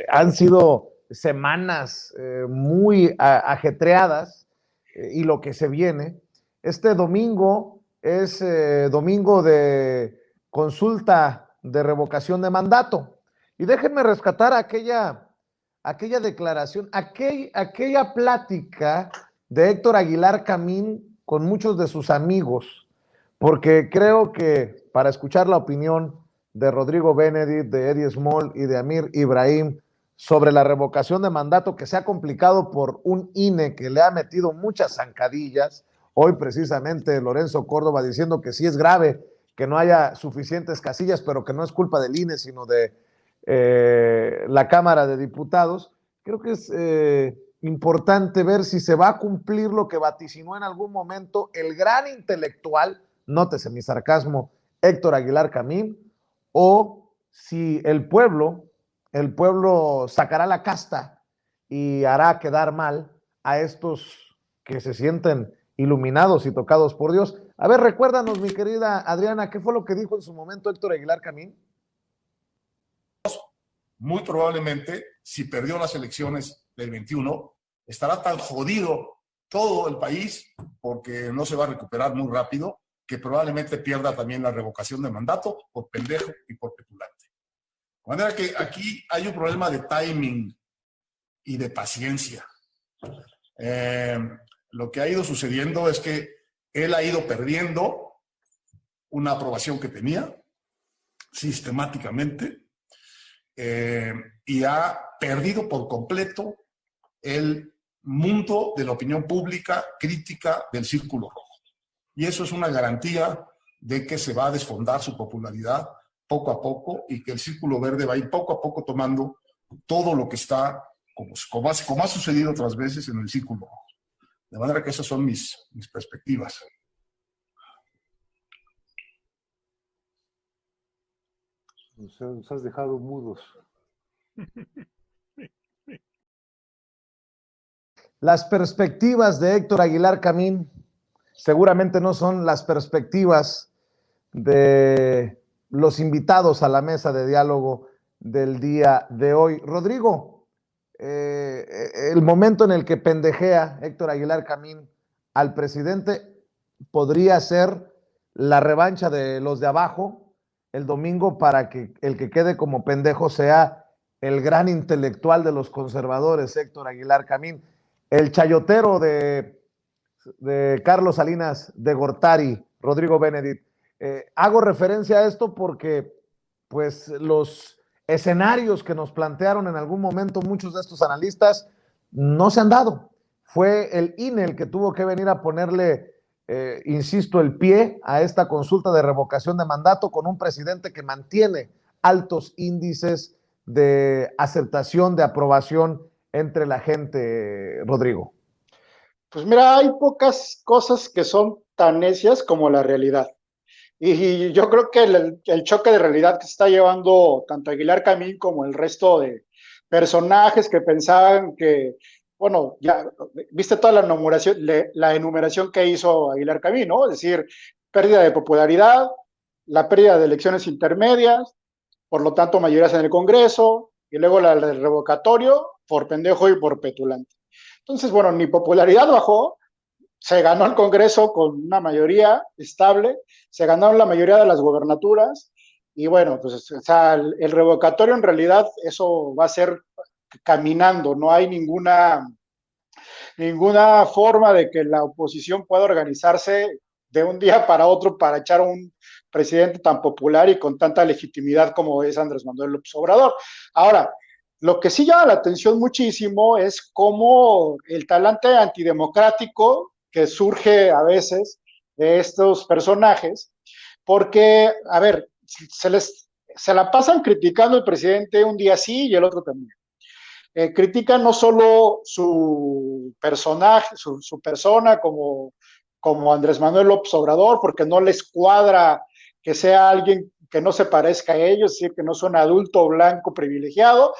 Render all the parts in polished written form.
Han sido semanas muy ajetreadas y lo que se viene. Este domingo es domingo de consulta de revocación de mandato. Y déjenme rescatar aquella declaración, aquella plática de Héctor Aguilar Camín con muchos de sus amigos, porque creo que para escuchar la opinión de Rodrigo Benedict, de Eddie Small y de Amir Ibrahim sobre la revocación de mandato que se ha complicado por un INE que le ha metido muchas zancadillas. Hoy precisamente Lorenzo Córdoba diciendo que sí es grave que no haya suficientes casillas, pero que no es culpa del INE, sino de la Cámara de Diputados. Creo que es importante ver si se va a cumplir lo que vaticinó en algún momento el gran intelectual, nótese mi sarcasmo, Héctor Aguilar Camín, o si el pueblo sacará la casta y hará quedar mal a estos que se sienten iluminados y tocados por Dios. A ver, recuérdanos, mi querida Adriana, ¿qué fue lo que dijo en su momento Héctor Aguilar Camín? Muy probablemente, si perdió las elecciones del 21, estará tan jodido todo el país, porque no se va a recuperar muy rápido, que probablemente pierda también la revocación de mandato por pendejo y por petulante. De manera que aquí hay un problema de timing y de paciencia. Lo que ha ido sucediendo es que él ha ido perdiendo una aprobación que tenía sistemáticamente, y ha perdido por completo el mundo de la opinión pública crítica del Círculo Rojo. Y eso es una garantía de que se va a desfondar su popularidad poco a poco y que el Círculo Verde va a ir poco a poco tomando todo lo que está, como ha sucedido otras veces en el Círculo Rojo. De manera que esas son mis perspectivas. Nos has dejado mudos. Las perspectivas de Héctor Aguilar Camín seguramente no son las perspectivas de los invitados a la mesa de diálogo del día de hoy. Rodrigo, el momento en el que pendejea Héctor Aguilar Camín al presidente podría ser la revancha de los de abajo el domingo para que el que quede como pendejo sea el gran intelectual de los conservadores, Héctor Aguilar Camín, el chayotero de Carlos Salinas de Gortari, Rodrigo Benedict. Hago referencia a esto porque pues los escenarios que nos plantearon en algún momento muchos de estos analistas no se han dado. Fue el INE el que tuvo que venir a ponerle, insisto, el pie a esta consulta de revocación de mandato con un presidente que mantiene altos índices de aceptación, de aprobación entre la gente, Rodrigo. Pues mira, hay pocas cosas que son tan necias como la realidad. Y yo creo que el choque de realidad que se está llevando tanto Aguilar Camín como el resto de personajes que pensaban que, bueno, ya viste toda la enumeración que hizo Aguilar Camín, ¿no? Es decir, pérdida de popularidad, la pérdida de elecciones intermedias, por lo tanto mayorías en el Congreso, y luego la del revocatorio por pendejo y por petulante. Entonces, bueno, mi popularidad bajó, se ganó el Congreso con una mayoría estable, se ganaron la mayoría de las gobernaturas, y bueno, pues o sea, el revocatorio en realidad eso va a ser caminando, no hay ninguna forma de que la oposición pueda organizarse de un día para otro para echar a un presidente tan popular y con tanta legitimidad como es Andrés Manuel López Obrador. Ahora, lo que sí llama la atención muchísimo es cómo el talante antidemocrático que surge a veces de estos personajes, porque, a ver, se la pasan criticando al presidente un día sí y el otro también. Critican no solo su personaje, su persona como Andrés Manuel López Obrador, porque no les cuadra que sea alguien que no se parezca a ellos, es decir, que no sea un adulto blanco privilegiado,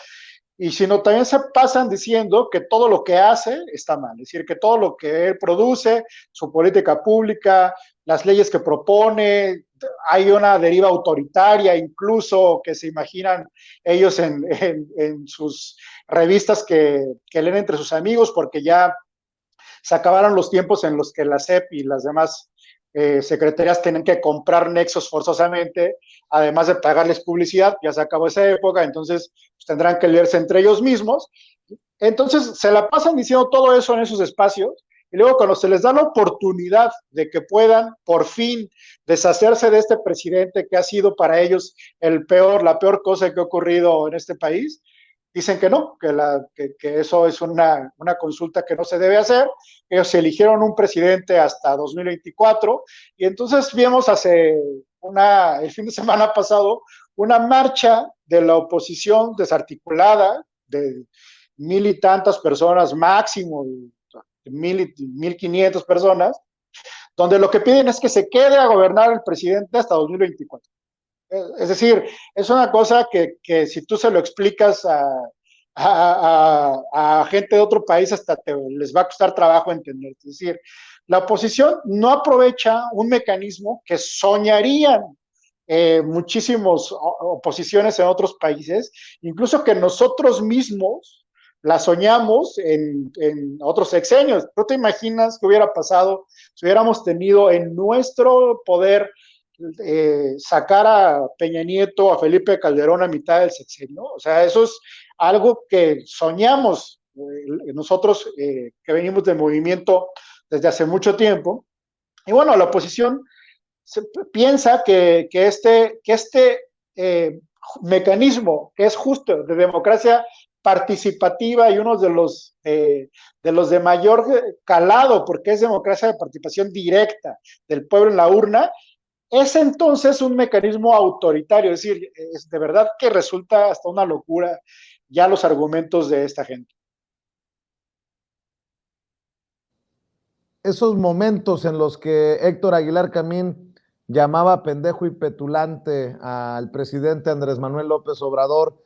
y sino también se pasan diciendo que todo lo que hace está mal, es decir, que todo lo que él produce, su política pública, las leyes que propone, hay una deriva autoritaria incluso que se imaginan ellos en sus revistas que leen entre sus amigos, porque ya se acabaron los tiempos en los que la SEP y las demás secretarías tienen que comprar nexos forzosamente, además de pagarles publicidad, ya se acabó esa época, entonces pues, tendrán que leerse entre ellos mismos. Entonces se la pasan diciendo todo eso en esos espacios, y luego cuando se les da la oportunidad de que puedan por fin deshacerse de este presidente que ha sido para ellos la peor cosa que ha ocurrido en este país, dicen que no, que eso es una consulta que no se debe hacer. Ellos eligieron un presidente hasta 2024 y entonces vimos el fin de semana pasado una marcha de la oposición desarticulada de 1,000 y tantas personas máximo, 1,500 personas, donde lo que piden es que se quede a gobernar el presidente hasta 2024. Es decir, es una cosa que si tú se lo explicas a gente de otro país, hasta les va a costar trabajo entender. Es decir, la oposición no aprovecha un mecanismo que soñarían muchísimas oposiciones en otros países, incluso que nosotros mismos la soñamos en otros sexenios. ¿Tú te imaginas qué hubiera pasado si hubiéramos tenido en nuestro poder sacar a Peña Nieto, a Felipe Calderón a mitad del sexenio? O sea, eso es algo que soñamos nosotros que venimos del movimiento desde hace mucho tiempo. Y bueno, la oposición piensa que este mecanismo que es justo de democracia participativa y uno de los de mayor calado, porque es democracia de participación directa del pueblo en la urna, es entonces un mecanismo autoritario. Es decir, es de verdad que resulta hasta una locura ya los argumentos de esta gente. Esos momentos en los que Héctor Aguilar Camín llamaba pendejo y petulante al presidente Andrés Manuel López Obrador,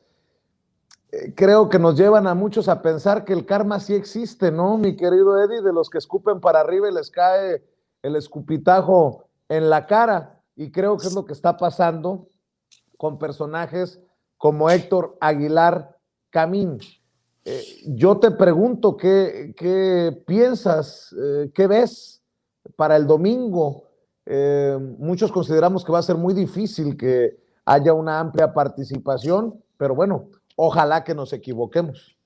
creo que nos llevan a muchos a pensar que el karma sí existe, ¿no, mi querido Eddie? De los que escupen para arriba y les cae el escupitajo en la cara. Y creo que es lo que está pasando con personajes como Héctor Aguilar Camín. Yo te pregunto, ¿qué piensas? ¿Qué ves para el domingo? Muchos consideramos que va a ser muy difícil que haya una amplia participación, pero bueno, ojalá que nos equivoquemos.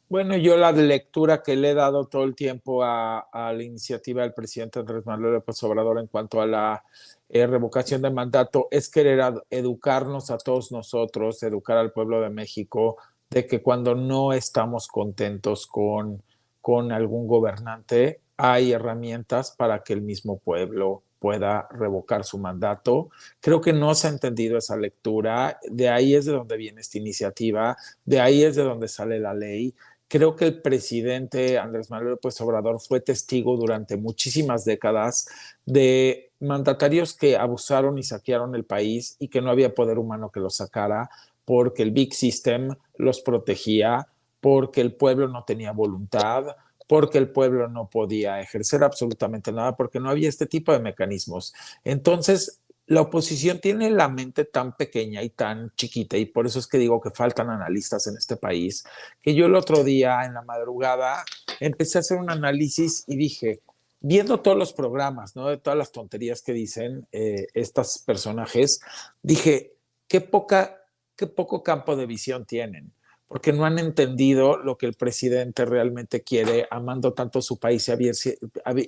Bueno, yo la lectura que le he dado todo el tiempo a la iniciativa del presidente Andrés Manuel López Obrador en cuanto a la revocación de mandato es querer educarnos a todos nosotros, educar al pueblo de México, de que cuando no estamos contentos con algún gobernante, hay herramientas para que el mismo pueblo pueda revocar su mandato. Creo que no se ha entendido esa lectura, de ahí es de donde viene esta iniciativa, de ahí es de donde sale la ley. Creo que el presidente Andrés Manuel López Obrador fue testigo durante muchísimas décadas de mandatarios que abusaron y saquearon el país y que no había poder humano que los sacara porque el Big System los protegía, porque el pueblo no tenía voluntad, porque el pueblo no podía ejercer absolutamente nada, porque no había este tipo de mecanismos. Entonces, la oposición tiene la mente tan pequeña y tan chiquita, y por eso es que digo que faltan analistas en este país, que yo el otro día en la madrugada empecé a hacer un análisis y dije, viendo todos los programas, ¿no? De todas las tonterías que dicen estos personajes, dije, qué poco campo de visión tienen, porque no han entendido lo que el presidente realmente quiere, amando tanto su país y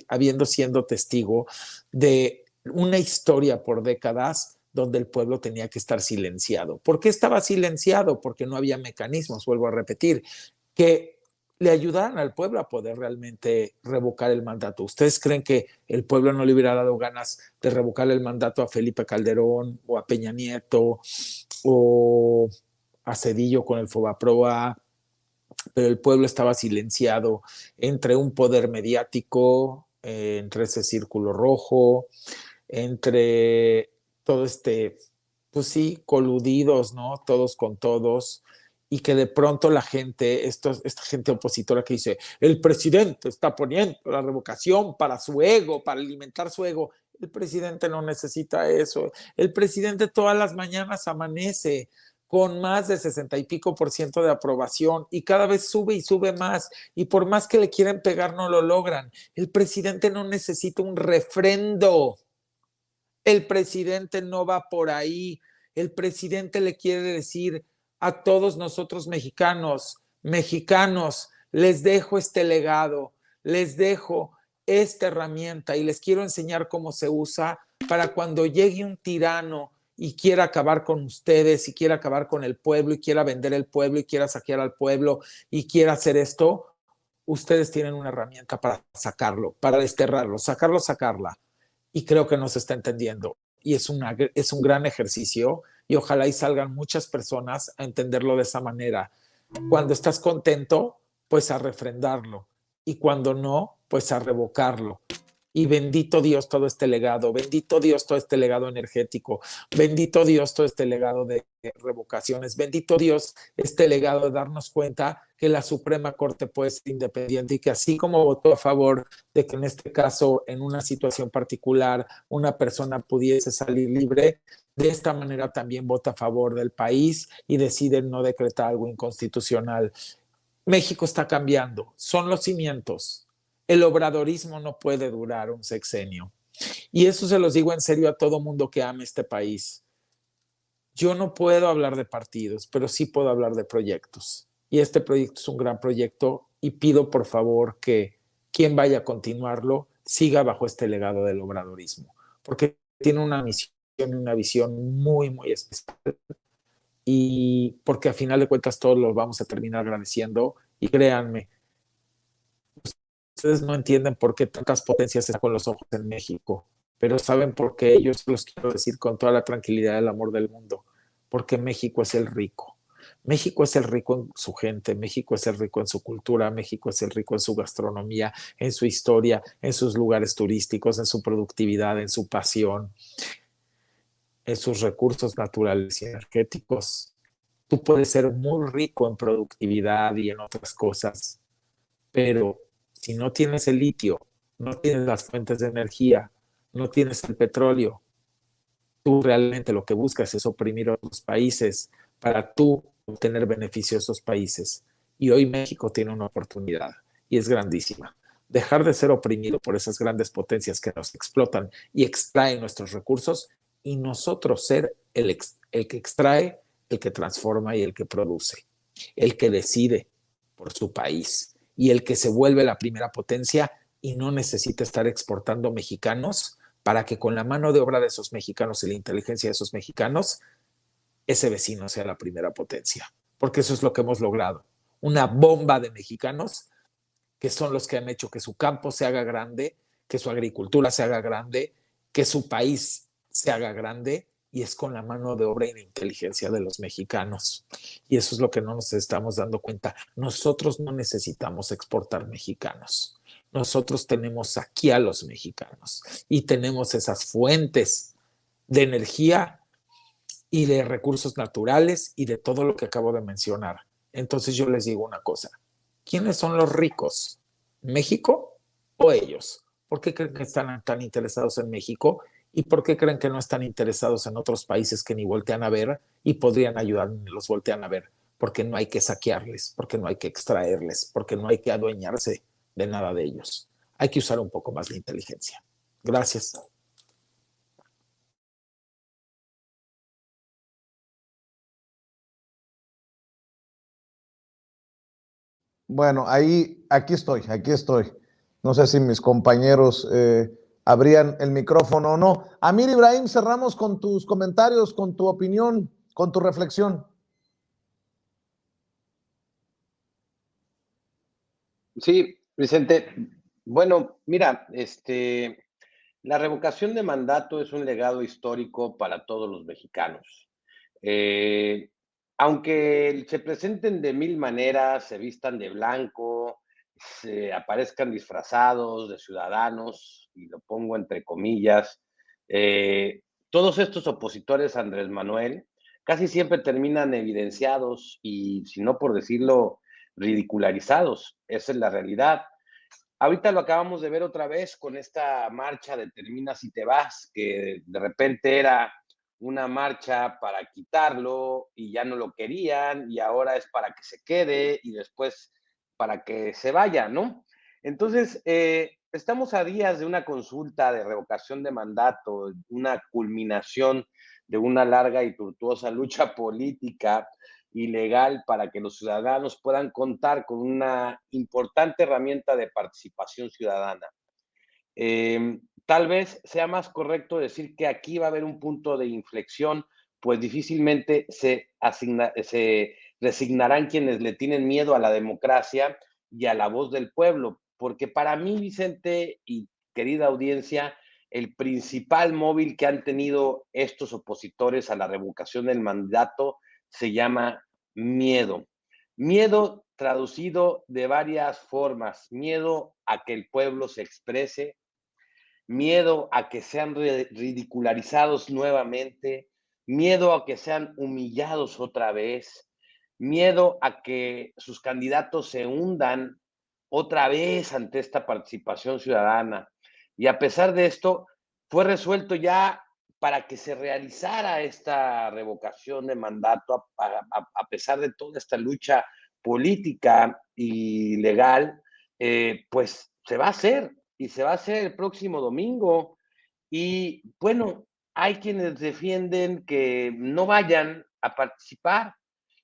habiendo siendo testigo de una historia por décadas donde el pueblo tenía que estar silenciado. ¿Por qué estaba silenciado? Porque no había mecanismos, vuelvo a repetir, que le ayudaran al pueblo a poder realmente revocar el mandato. ¿Ustedes creen que el pueblo no le hubiera dado ganas de revocar el mandato a Felipe Calderón o a Peña Nieto o a Zedillo con el Fobaproa? Pero el pueblo estaba silenciado entre un poder mediático, entre ese círculo rojo, entre todo pues sí, coludidos, ¿no? Todos con todos, y que de pronto la gente, esta gente opositora que dice, el presidente está poniendo la revocación para su ego, para alimentar su ego. El presidente no necesita eso. El presidente todas las mañanas amanece con más de 60 y pico % de aprobación y cada vez sube y sube más. Y por más que le quieren pegar, no lo logran. El presidente no necesita un refrendo. El presidente no va por ahí. El presidente le quiere decir a todos nosotros mexicanos, les dejo este legado, les dejo esta herramienta y les quiero enseñar cómo se usa para cuando llegue un tirano y quiera acabar con ustedes y quiera acabar con el pueblo y quiera vender el pueblo y quiera saquear al pueblo y quiera hacer esto, ustedes tienen una herramienta para sacarlo, para desterrarlo, sacarla. Y creo que no se está entendiendo. Y es un gran ejercicio y ojalá y salgan muchas personas a entenderlo de esa manera. Cuando estás contento, pues a refrendarlo. Y cuando no, pues a revocarlo. Y bendito Dios todo este legado, bendito Dios todo este legado energético, bendito Dios todo este legado de revocaciones, bendito Dios este legado de darnos cuenta que la Suprema Corte puede ser independiente y que así como votó a favor de que en este caso, en una situación particular, una persona pudiese salir libre, de esta manera también vota a favor del país y decide no decretar algo inconstitucional. México está cambiando, son los cimientos. El obradorismo no puede durar un sexenio. Y eso se los digo en serio a todo mundo que ame este país. Yo no puedo hablar de partidos, pero sí puedo hablar de proyectos. Y este proyecto es un gran proyecto y pido por favor que quien vaya a continuarlo siga bajo este legado del obradorismo, porque tiene una misión y una visión muy, muy especial y porque a final de cuentas todos los vamos a terminar agradeciendo y créanme, ustedes no entienden por qué tantas potencias están con los ojos en México, pero saben por qué. Yo se los quiero decir con toda la tranquilidad del amor del mundo, porque México es el rico. México es el rico en su gente, México es el rico en su cultura, México es el rico en su gastronomía, en su historia, en sus lugares turísticos, en su productividad, en su pasión, en sus recursos naturales y energéticos. Tú puedes ser muy rico en productividad y en otras cosas, pero si no tienes el litio, no tienes las fuentes de energía, no tienes el petróleo, tú realmente lo que buscas es oprimir a otros países para tú obtener beneficio de esos países. Y hoy México tiene una oportunidad y es grandísima. Dejar de ser oprimido por esas grandes potencias que nos explotan y extraen nuestros recursos y nosotros ser el que extrae, el que transforma y el que produce, el que decide por su país y el que se vuelve la primera potencia y no necesita estar exportando mexicanos para que con la mano de obra de esos mexicanos y la inteligencia de esos mexicanos, ese vecino sea la primera potencia. Porque eso es lo que hemos logrado. Una bomba de mexicanos que son los que han hecho que su campo se haga grande, que su agricultura se haga grande, que su país se haga grande, y es con la mano de obra y la inteligencia de los mexicanos. Y eso es lo que no nos estamos dando cuenta. Nosotros no necesitamos exportar mexicanos. Nosotros tenemos aquí a los mexicanos y tenemos esas fuentes de energía y de recursos naturales y de todo lo que acabo de mencionar. Entonces yo les digo una cosa. ¿Quiénes son los ricos? ¿México o ellos? ¿Por qué creen que están tan interesados en México? ¿Y por qué creen que no están interesados en otros países que ni voltean a ver y podrían ayudar ni los voltean a ver? Porque no hay que saquearles, porque no hay que extraerles, porque no hay que adueñarse de nada de ellos. Hay que usar un poco más la inteligencia. Gracias. Bueno, aquí estoy. No sé si mis compañeros abrían el micrófono o no. Amir Ibrahim, cerramos con tus comentarios, con tu opinión, con tu reflexión. Sí, Vicente. Bueno, mira, la revocación de mandato es un legado histórico para todos los mexicanos. Eh, Aunque se presenten de mil maneras, se vistan de blanco, se aparezcan disfrazados de ciudadanos, y lo pongo entre comillas, todos estos opositores a Andrés Manuel casi siempre terminan evidenciados y, si no por decirlo, ridicularizados. Esa es la realidad. Ahorita lo acabamos de ver otra vez con esta marcha de Terminas y te vas, que de repente era una marcha para quitarlo y ya no lo querían y ahora es para que se quede y después para que se vaya, ¿no? Entonces, estamos a días de una consulta de revocación de mandato, una culminación de una larga y tortuosa lucha política y legal para que los ciudadanos puedan contar con una importante herramienta de participación ciudadana. Tal vez sea más correcto decir que aquí va a haber un punto de inflexión, pues difícilmente se resignarán quienes le tienen miedo a la democracia y a la voz del pueblo, porque para mí, Vicente y querida audiencia, el principal móvil que han tenido estos opositores a la revocación del mandato se llama miedo. Miedo traducido de varias formas, miedo a que el pueblo se exprese, miedo a que sean ridicularizados nuevamente, miedo a que sean humillados otra vez, miedo a que sus candidatos se hundan otra vez ante esta participación ciudadana. Y a pesar de esto, fue resuelto ya para que se realizara esta revocación de mandato, a pesar de toda esta lucha política y legal, pues se va a hacer y se va a hacer el próximo domingo. Y bueno, hay quienes defienden que no vayan a participar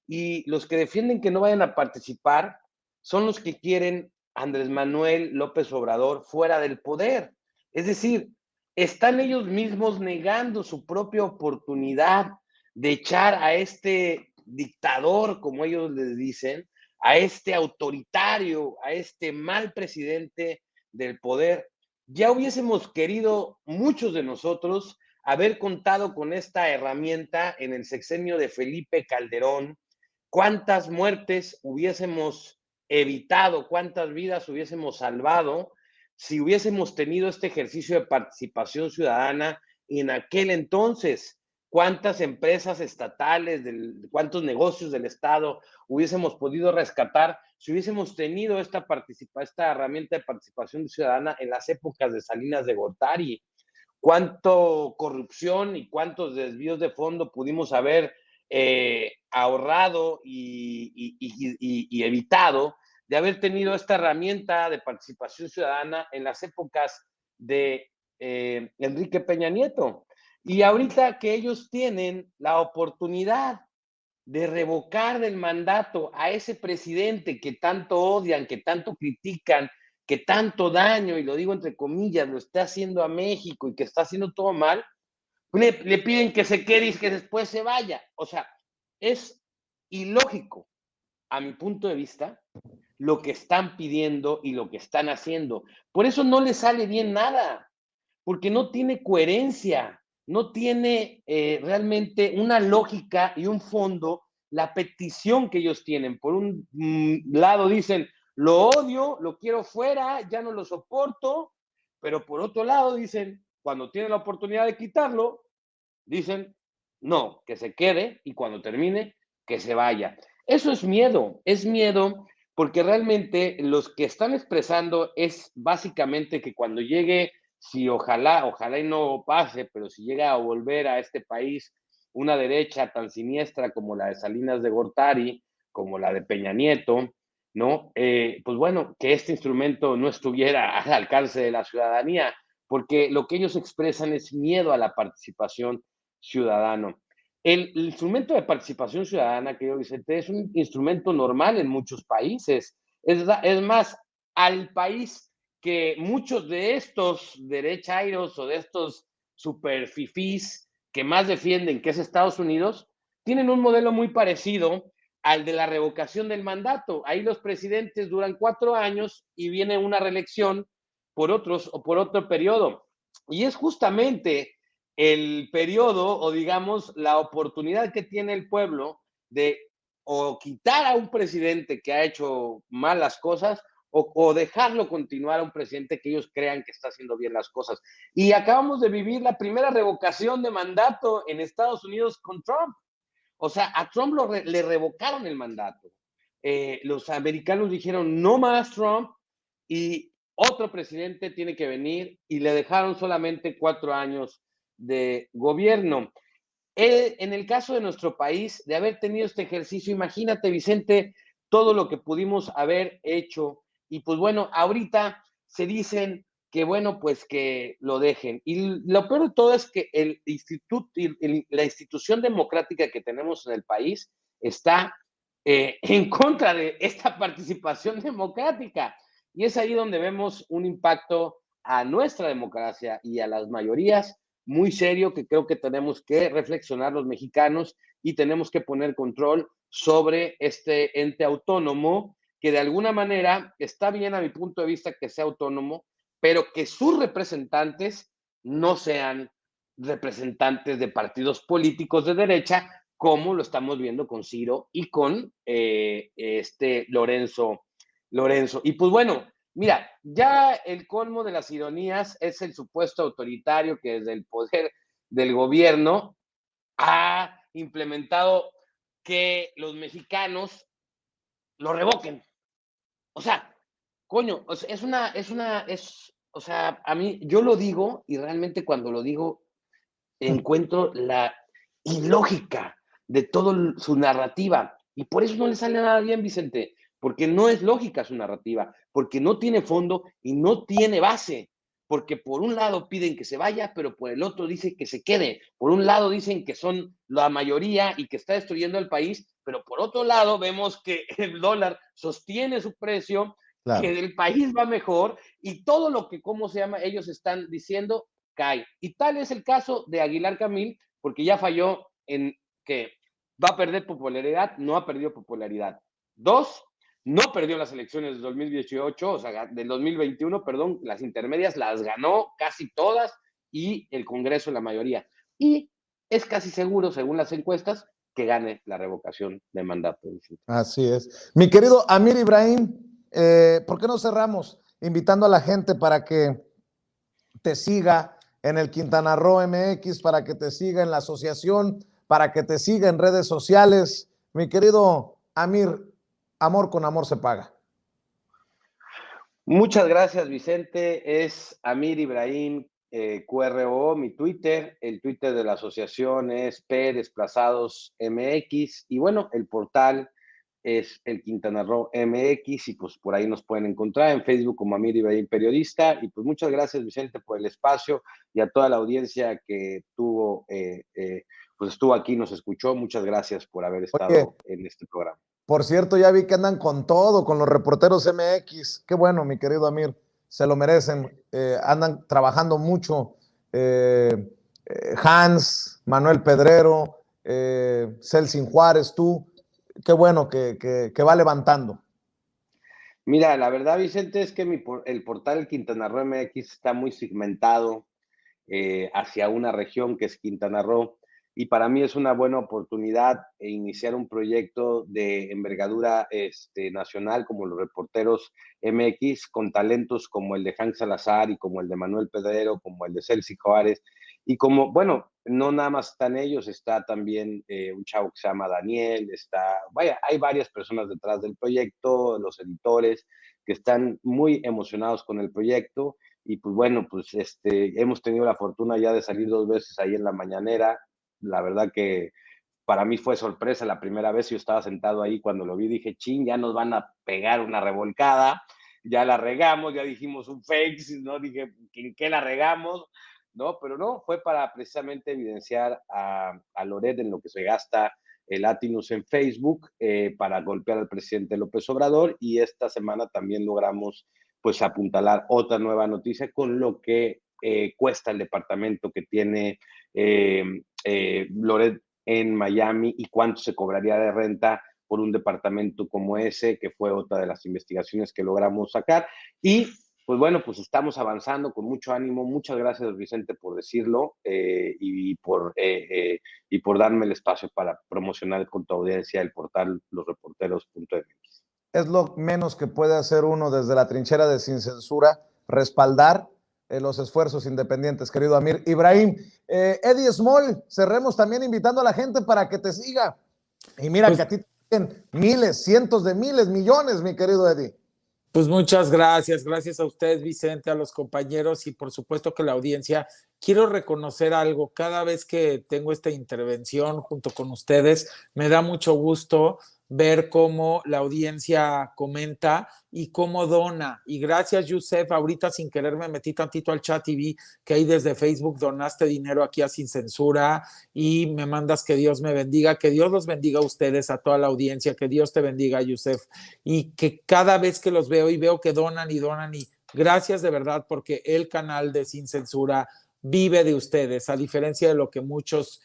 y los que defienden que no vayan a participar son los que quieren a Andrés Manuel López Obrador fuera del poder. Es decir, están ellos mismos negando su propia oportunidad de echar a este dictador, como ellos les dicen, a este autoritario, a este mal presidente del poder. Ya hubiésemos querido, muchos de nosotros, haber contado con esta herramienta en el sexenio de Felipe Calderón. ¿Cuántas muertes hubiésemos evitado? ¿Cuántas vidas hubiésemos salvado si hubiésemos tenido este ejercicio de participación ciudadana en aquel entonces? ¿Cuántas empresas estatales, cuántos negocios del Estado hubiésemos podido rescatar si hubiésemos tenido esta herramienta de participación ciudadana en las épocas de Salinas de Gortari? ¿Cuánto corrupción y cuántos desvíos de fondo pudimos haber ahorrado y evitado de haber tenido esta herramienta de participación ciudadana en las épocas de Enrique Peña Nieto? Y ahorita que ellos tienen la oportunidad de revocar del mandato a ese presidente que tanto odian, que tanto critican, que tanto daño, y lo digo entre comillas, lo está haciendo a México y que está haciendo todo mal, le piden que se quede y que después se vaya. O sea, es ilógico, a mi punto de vista, lo que están pidiendo y lo que están haciendo. Por eso no les sale bien nada, porque no tiene coherencia, no tiene realmente una lógica y un fondo la petición que ellos tienen. Por un lado dicen, lo odio, lo quiero fuera, ya no lo soporto, pero por otro lado dicen, cuando tienen la oportunidad de quitarlo, dicen, no, que se quede y cuando termine, que se vaya. Eso es miedo porque realmente los que están expresando es básicamente que cuando llegue, si ojalá y no pase, pero si llega a volver a este país una derecha tan siniestra como la de Salinas de Gortari, como la de Peña Nieto, ¿no? Pues bueno, que este instrumento no estuviera al alcance de la ciudadanía, porque lo que ellos expresan es miedo a la participación ciudadano. El instrumento de participación ciudadana, querido Vicente, es un instrumento normal en muchos países. Es más, al país que muchos de estos derechairos o de estos super fifís que más defienden, que es Estados Unidos, tienen un modelo muy parecido al de la revocación del mandato. Ahí los presidentes duran 4 años y viene una reelección por otro periodo. Y es justamente el periodo o digamos la oportunidad que tiene el pueblo de o quitar a un presidente que ha hecho malas cosas o dejarlo continuar a un presidente que ellos crean que está haciendo bien las cosas. Y acabamos de vivir la primera revocación de mandato en Estados Unidos con Trump. O sea, a Trump le revocaron el mandato. Los americanos dijeron no más Trump y otro presidente tiene que venir y le dejaron solamente 4 años de gobierno. En el caso de nuestro país, de haber tenido este ejercicio, imagínate, Vicente, todo lo que pudimos haber hecho. Y pues bueno, ahorita se dicen que bueno, pues que lo dejen. Y lo peor de todo es que la institución democrática que tenemos en el país está en contra de esta participación democrática. Y es ahí donde vemos un impacto a nuestra democracia y a las mayorías muy serio, que creo que tenemos que reflexionar los mexicanos y tenemos que poner control sobre este ente autónomo que de alguna manera está bien a mi punto de vista que sea autónomo, pero que sus representantes no sean representantes de partidos políticos de derecha, como lo estamos viendo con Ciro y con Lorenzo. Y pues bueno, mira, ya el colmo de las ironías es el supuesto autoritario que desde el poder del gobierno ha implementado que los mexicanos lo revoquen. O sea, coño, o sea, a mí, yo lo digo y realmente cuando lo digo encuentro la ilógica de toda su narrativa. Y por eso no le sale nada bien, Vicente, porque no es lógica su narrativa, porque no tiene fondo y no tiene base. Porque por un lado piden que se vaya, pero por el otro dicen que se quede. Por un lado dicen que son la mayoría y que está destruyendo el país, pero por otro lado vemos que el dólar sostiene su precio, Claro. que el país va mejor y todo lo que, ¿cómo se llama? Ellos están diciendo cae. Y tal es el caso de Aguilar Camín, porque ya falló en que va a perder popularidad, no ha perdido popularidad. 2, no perdió las elecciones del 2018, o sea, del 2021, perdón, las intermedias las ganó casi todas y el Congreso la mayoría. Y es casi seguro, según las encuestas, que gane la revocación de mandato. Así es. Mi querido Amir Ibrahim, ¿por qué no cerramos invitando a la gente para que te siga en el Quintana Roo MX, para que te siga en la asociación, para que te siga en redes sociales? Mi querido Amir, amor con amor se paga. Muchas gracias, Vicente. Es Amir Ibrahim QRO, mi Twitter. El Twitter de la asociación es P Desplazados MX. Y bueno, el portal es el Quintana Roo MX y pues por ahí nos pueden encontrar en Facebook como Amir Ibrahim Periodista. Y pues muchas gracias, Vicente, por el espacio y a toda la audiencia que tuvo, pues estuvo aquí, nos escuchó. Muchas gracias por haber estado en este programa. Por cierto, ya vi que andan con todo, con los reporteros MX. Qué bueno, mi querido Amir, se lo merecen. Andan trabajando mucho. Hans, Manuel Pedrero, Celsin Juárez, tú. Qué bueno que va levantando. Mira, la verdad, Vicente, es que el portal Quintana Roo MX está muy segmentado hacia una región que es Quintana Roo. Y para mí es una buena oportunidad iniciar un proyecto de envergadura nacional como los Reporteros MX, con talentos como el de Hank Salazar y como el de Manuel Pedrero, como el de Celsi Juárez. Y como, bueno, no nada más están ellos, está también un chavo que se llama Daniel, hay varias personas detrás del proyecto, los editores, que están muy emocionados con el proyecto. Y pues bueno, pues hemos tenido la fortuna ya de salir 2 veces ahí en la mañanera. La verdad que para mí fue sorpresa la primera vez. Yo estaba sentado ahí cuando lo vi, dije, chin, ya nos van a pegar una revolcada, ya la regamos, ya dijimos un fake, ¿no? Dije, ¿en qué la regamos? ¿No? Pero no, fue para precisamente evidenciar a Loret en lo que se gasta el Latinus en Facebook para golpear al presidente López Obrador, y esta semana también logramos pues apuntalar otra nueva noticia con lo que cuesta el departamento que tiene Loret en Miami y cuánto se cobraría de renta por un departamento como ese, que fue otra de las investigaciones que logramos sacar. Y pues bueno, pues estamos avanzando con mucho ánimo. Muchas gracias, Vicente, por decirlo y por darme el espacio para promocionar con tu audiencia el portal losreporteros.mx. Es lo menos que puede hacer uno desde la trinchera de Sin Censura, respaldar los esfuerzos independientes, querido Amir Ibrahim. Eddie Small, cerremos también invitando a la gente para que te siga. Y mira, pues, que a ti te siguen miles, cientos de miles, millones, mi querido Eddie. Pues muchas gracias, gracias a ustedes, Vicente, a los compañeros y por supuesto que la audiencia. Quiero reconocer algo, cada vez que tengo esta intervención junto con ustedes, me da mucho gusto ver cómo la audiencia comenta y cómo dona. Y gracias, Yusef, ahorita sin querer me metí tantito al chat y vi que ahí desde Facebook donaste dinero aquí a Sin Censura y me mandas que Dios me bendiga, que Dios los bendiga a ustedes, a toda la audiencia, que Dios te bendiga, Yusef, y que cada vez que los veo y veo que donan y donan y gracias de verdad porque el canal de Sin Censura vive de ustedes, a diferencia de lo que muchos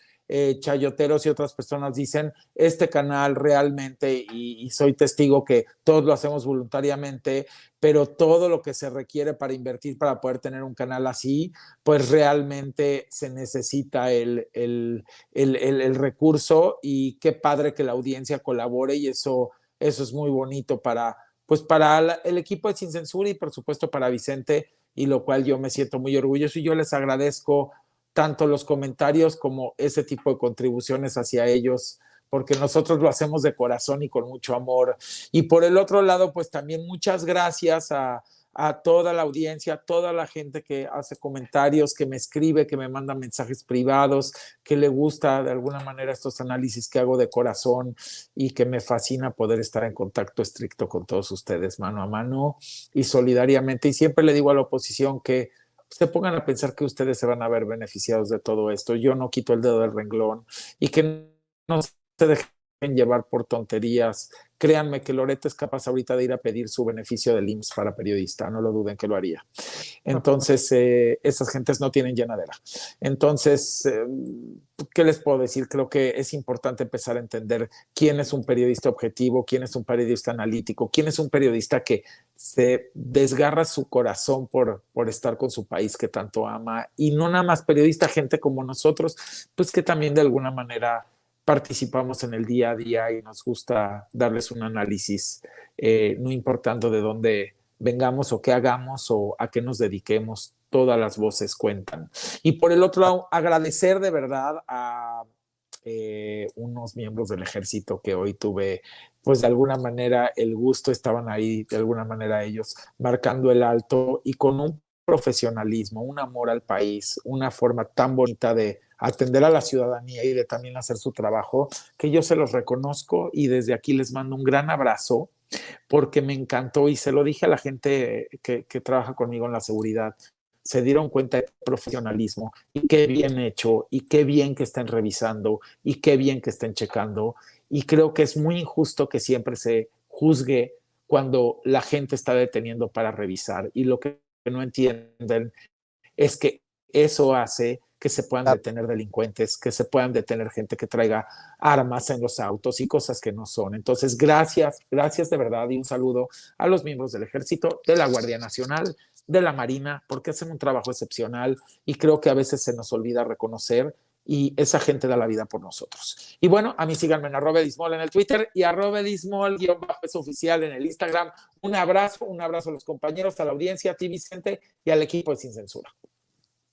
chayoteros y otras personas dicen, este canal realmente, y soy testigo que todos lo hacemos voluntariamente, pero todo lo que se requiere para invertir para poder tener un canal así, pues realmente se necesita el recurso y qué padre que la audiencia colabore y eso es muy bonito para, pues para el equipo de Sin Censura y por supuesto para Vicente, y lo cual yo me siento muy orgulloso y yo les agradezco tanto los comentarios como ese tipo de contribuciones hacia ellos, porque nosotros lo hacemos de corazón y con mucho amor. Y por el otro lado, pues también muchas gracias a toda la audiencia, a toda la gente que hace comentarios, que me escribe, que me manda mensajes privados, que le gusta de alguna manera estos análisis que hago de corazón y que me fascina poder estar en contacto estricto con todos ustedes mano a mano y solidariamente. Y siempre le digo a la oposición que se pongan a pensar que ustedes se van a ver beneficiados de todo esto. Yo no quito el dedo del renglón y que no se dejen llevar por tonterías. Créanme que Loreto es capaz ahorita de ir a pedir su beneficio del IMSS para periodista, no lo duden que lo haría. Entonces, esas gentes no tienen llenadera. Entonces, ¿qué les puedo decir? Creo que es importante empezar a entender quién es un periodista objetivo, quién es un periodista analítico, quién es un periodista que se desgarra su corazón por estar con su país que tanto ama, y no nada más periodista, gente como nosotros, pues que también de alguna manera participamos en el día a día y nos gusta darles un análisis, no importando de dónde vengamos o qué hagamos o a qué nos dediquemos, todas las voces cuentan. Y por el otro lado, agradecer de verdad a unos miembros del ejército que hoy tuve, pues de alguna manera el gusto, estaban ahí de alguna manera ellos marcando el alto y con un profesionalismo, un amor al país, una forma tan bonita de atender a la ciudadanía y de también hacer su trabajo, que yo se los reconozco y desde aquí les mando un gran abrazo porque me encantó y se lo dije a la gente que trabaja conmigo en la seguridad. Se dieron cuenta de profesionalismo y qué bien hecho y qué bien que estén revisando y qué bien que estén checando. Y creo que es muy injusto que siempre se juzgue cuando la gente está deteniendo para revisar. Y lo que no entienden es que eso hace que se puedan detener delincuentes, que se puedan detener gente que traiga armas en los autos y cosas que no son. Entonces, gracias, gracias de verdad y un saludo a los miembros del Ejército, de la Guardia Nacional, de la Marina, porque hacen un trabajo excepcional y creo que a veces se nos olvida reconocer y esa gente da la vida por nosotros. Y bueno, a mí síganme en @edismol en el Twitter y @edismol_oficial en el Instagram. Un abrazo a los compañeros, a la audiencia, a ti, Vicente, y al equipo de Sin Censura.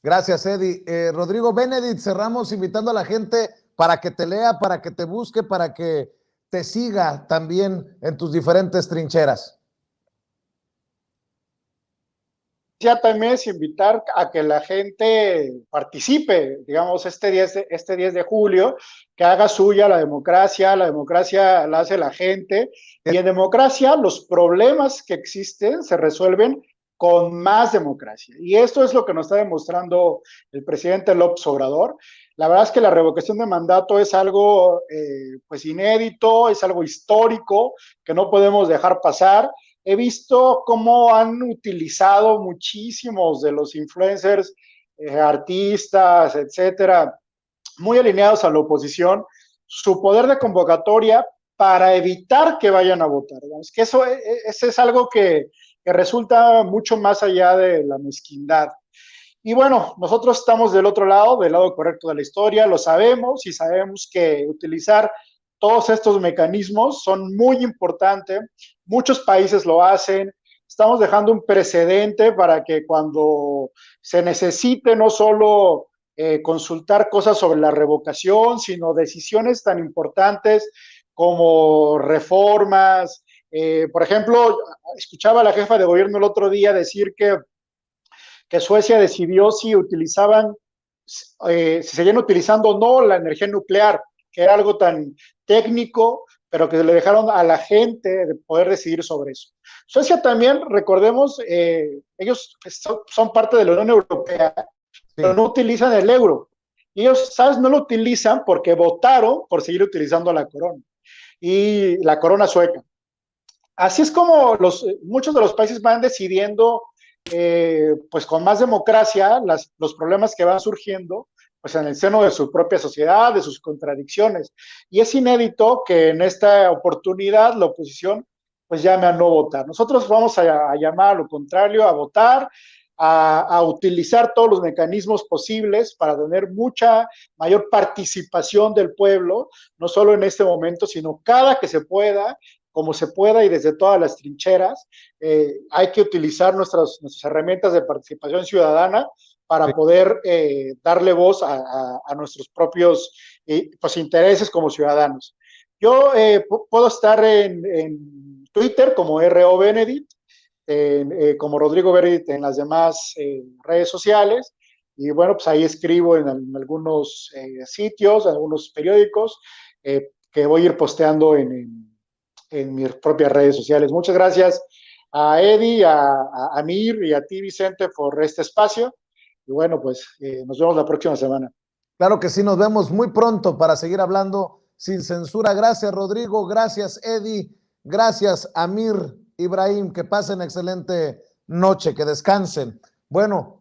Gracias, Eddie. Rodrigo Benedict, cerramos invitando a la gente para que te lea, para que te busque, para que te siga también en tus diferentes trincheras. Ya también es invitar a que la gente participe, digamos, este 10 de julio, que haga suya la democracia la hace la gente, y en democracia los problemas que existen se resuelven con más democracia. Y esto es lo que nos está demostrando el presidente López Obrador. La verdad es que la revocación de mandato es algo pues inédito, es algo histórico que no podemos dejar pasar. He visto cómo han utilizado muchísimos de los influencers, artistas, etcétera, muy alineados a la oposición, su poder de convocatoria para evitar que vayan a votar. Digamos que eso es algo que resulta mucho más allá de la mezquindad. Y bueno, nosotros estamos del otro lado, del lado correcto de la historia, lo sabemos y sabemos que utilizar todos estos mecanismos son muy importantes. Muchos países lo hacen. Estamos dejando un precedente para que cuando se necesite no solo consultar cosas sobre la revocación, sino decisiones tan importantes como reformas. Por ejemplo, escuchaba a la jefa de gobierno el otro día decir que Suecia decidió si utilizaban, si seguían utilizando o no la energía nuclear, que era algo tan técnico, pero que le dejaron a la gente de poder decidir sobre eso. Suecia también, recordemos, ellos son parte de la Unión Europea, pero no utilizan el euro. Y ellos, ¿sabes? No lo utilizan porque votaron por seguir utilizando la corona, y la corona sueca. Así es como muchos de los países van decidiendo, pues con más democracia, los problemas que van surgiendo, pues en el seno de su propia sociedad, de sus contradicciones. Y es inédito que en esta oportunidad la oposición pues llame a no votar. Nosotros vamos a llamar a lo contrario, a votar, a utilizar todos los mecanismos posibles para tener mucha mayor participación del pueblo, no solo en este momento, sino cada que se pueda, como se pueda y desde todas las trincheras. Hay que utilizar nuestras herramientas de participación ciudadana para poder darle voz a nuestros propios pues, intereses como ciudadanos. Yo puedo estar en Twitter como R.O. Benedict, como Rodrigo Benedict en las demás redes sociales, y bueno, pues ahí escribo en algunos sitios, en algunos periódicos, que voy a ir posteando en mis propias redes sociales. Muchas gracias a Eddie, a Mir y a ti, Vicente, por este espacio. Y bueno, pues nos vemos la próxima semana. Claro que sí, nos vemos muy pronto para seguir hablando sin censura. Gracias, Rodrigo. Gracias, Eddie. Gracias, Amir, Ibrahim. Que pasen excelente noche, que descansen. Bueno,